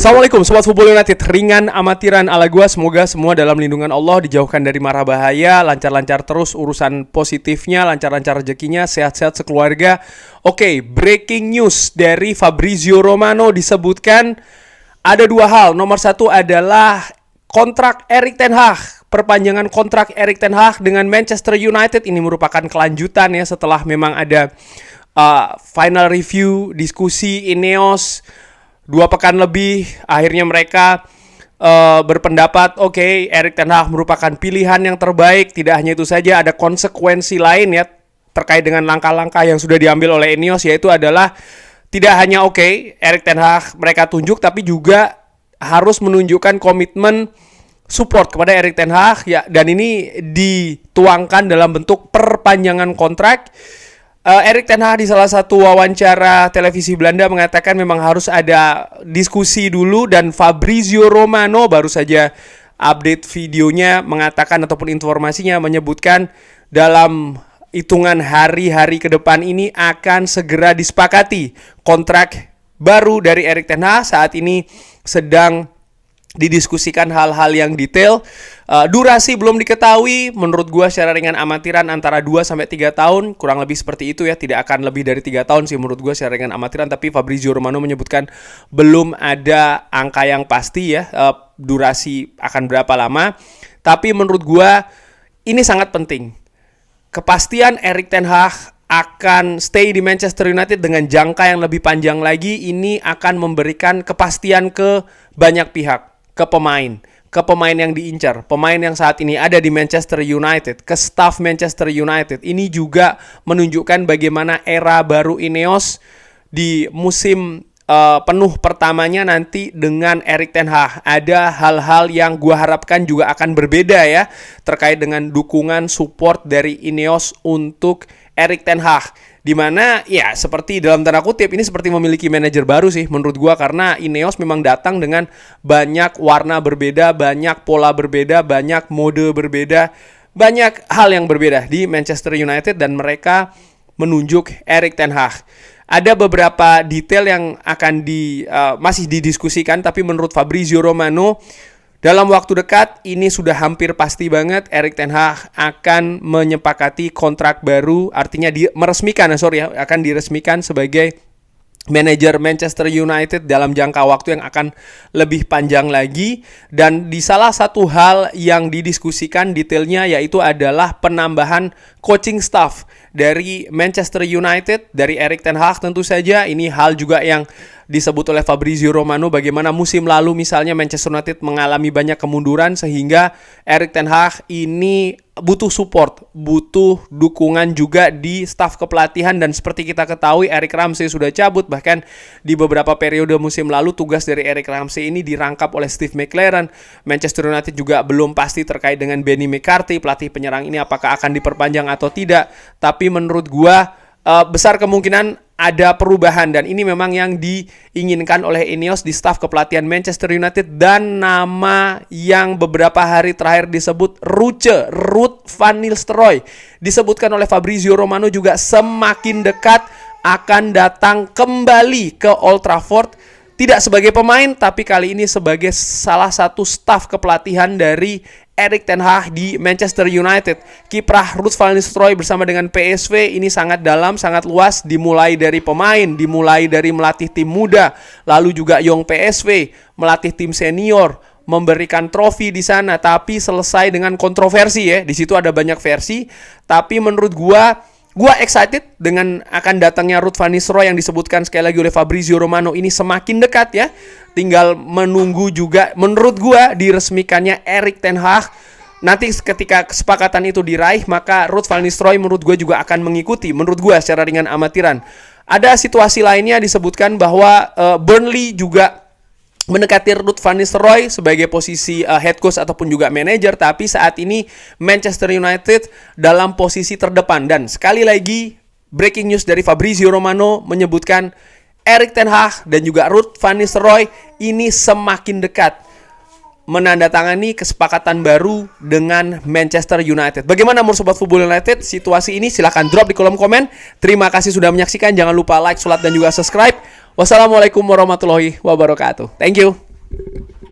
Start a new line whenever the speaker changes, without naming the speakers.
Assalamualaikum Sobat Football United. Ringan amatiran ala gua. Semoga semua dalam lindungan Allah, dijauhkan dari mara bahaya, lancar-lancar terus urusan positifnya, lancar-lancar rezekinya, sehat-sehat sekeluarga. Oke, breaking news dari Fabrizio Romano disebutkan ada dua hal. Nomor satu adalah kontrak Erik ten Hag. Perpanjangan kontrak Erik ten Hag dengan Manchester United ini merupakan kelanjutan ya setelah memang ada final review, diskusi Ineos 2 pekan lebih. Akhirnya mereka berpendapat oke, Erik ten Hag merupakan pilihan yang terbaik. Tidak hanya itu saja, ada konsekuensi lain ya terkait dengan langkah-langkah yang sudah diambil oleh Ineos, yaitu adalah tidak hanya Erik ten Hag mereka tunjuk, tapi juga harus menunjukkan komitmen support kepada Erik ten Hag ya, dan ini dituangkan dalam bentuk perpanjangan kontrak. Erik ten Hag di salah satu wawancara televisi Belanda mengatakan memang harus ada diskusi dulu, dan Fabrizio Romano baru saja update videonya mengatakan ataupun informasinya menyebutkan dalam hitungan hari-hari ke depan ini akan segera disepakati kontrak baru dari Erik ten Hag. Saat ini sedang didiskusikan hal-hal yang detail. Durasi belum diketahui. Menurut gua secara ringan amatiran antara 2-3 tahun, kurang lebih seperti itu ya. Tidak akan lebih dari 3 tahun sih menurut gua secara ringan amatiran. Tapi Fabrizio Romano menyebutkan belum ada angka yang pasti ya, durasi akan berapa lama. Tapi menurut gua ini sangat penting. Kepastian Erik ten Hag akan stay di Manchester United dengan jangka yang lebih panjang lagi, ini akan memberikan kepastian ke banyak pihak, ke pemain yang diincar, pemain yang saat ini ada di Manchester United, ke staff Manchester United. Ini juga menunjukkan bagaimana era baru Ineos di musim penuh pertamanya nanti dengan Erik ten Hag. Ada hal-hal yang gua harapkan juga akan berbeda ya, terkait dengan dukungan support dari Ineos untuk Erik ten Hag, dimana ya seperti dalam tanda kutip ini seperti memiliki manajer baru sih menurut gua, karena Ineos memang datang dengan banyak warna berbeda, banyak pola berbeda, banyak mode berbeda, banyak hal yang berbeda di Manchester United, dan mereka menunjuk Erik ten Hag. Ada beberapa detail yang akan masih didiskusikan, tapi menurut Fabrizio Romano dalam waktu dekat ini sudah hampir pasti banget Erik ten Hag akan menyepakati kontrak baru, artinya akan diresmikan sebagai manajer Manchester United dalam jangka waktu yang akan lebih panjang lagi. Dan di salah satu hal yang didiskusikan detailnya yaitu adalah penambahan coaching staff dari Manchester United, dari Erik ten Hag tentu saja. Ini hal juga yang disebut oleh Fabrizio Romano, bagaimana musim lalu misalnya Manchester United mengalami banyak kemunduran sehingga Erik ten Hag ini butuh support, butuh dukungan juga di staf kepelatihan. Dan seperti kita ketahui, Eric Ramsay sudah cabut. Bahkan di beberapa periode musim lalu tugas dari Eric Ramsay ini dirangkap oleh Steve McLaren. Manchester United juga belum pasti terkait dengan Benny McCarthy, pelatih penyerang ini apakah akan diperpanjang atau tidak. Tapi menurut gua besar kemungkinan ada perubahan, dan ini memang yang diinginkan oleh Ineos di staf kepelatihan Manchester United. Dan nama yang beberapa hari terakhir disebut Ruud van Nistelrooy disebutkan oleh Fabrizio Romano juga semakin dekat akan datang kembali ke Old Trafford, tidak sebagai pemain tapi kali ini sebagai salah satu staf kepelatihan dari Erik ten Hag di Manchester United. Kiprah Ruud van Nistelrooy bersama dengan PSV ini sangat dalam, sangat luas, dimulai dari pemain, dimulai dari melatih tim muda, lalu juga Young PSV, melatih tim senior, memberikan trofi di sana, tapi selesai dengan kontroversi ya. Di situ ada banyak versi, tapi menurut gua excited dengan akan datangnya Ruud van Nistelrooy yang disebutkan sekali lagi oleh Fabrizio Romano ini semakin dekat ya. Tinggal menunggu juga menurut gua diresmikannya Erik ten Hag. Nanti ketika kesepakatan itu diraih, maka Ruud van Nistelrooy menurut gua juga akan mengikuti. Menurut gua secara ringan amatiran. Ada situasi lainnya disebutkan bahwa Burnley juga mendekati Ruud van Nistelrooy sebagai posisi head coach ataupun juga manajer, tapi saat ini Manchester United dalam posisi terdepan. Dan sekali lagi breaking news dari Fabrizio Romano menyebutkan Erik ten Hag dan juga Ruud van Nistelrooy ini semakin dekat menandatangani kesepakatan baru dengan Manchester United. Bagaimana menurut Sobat Football United situasi ini? Silahkan drop di kolom komen. Terima kasih sudah menyaksikan. Jangan lupa like, sholat, dan juga subscribe. Wassalamualaikum warahmatullahi wabarakatuh. Thank you.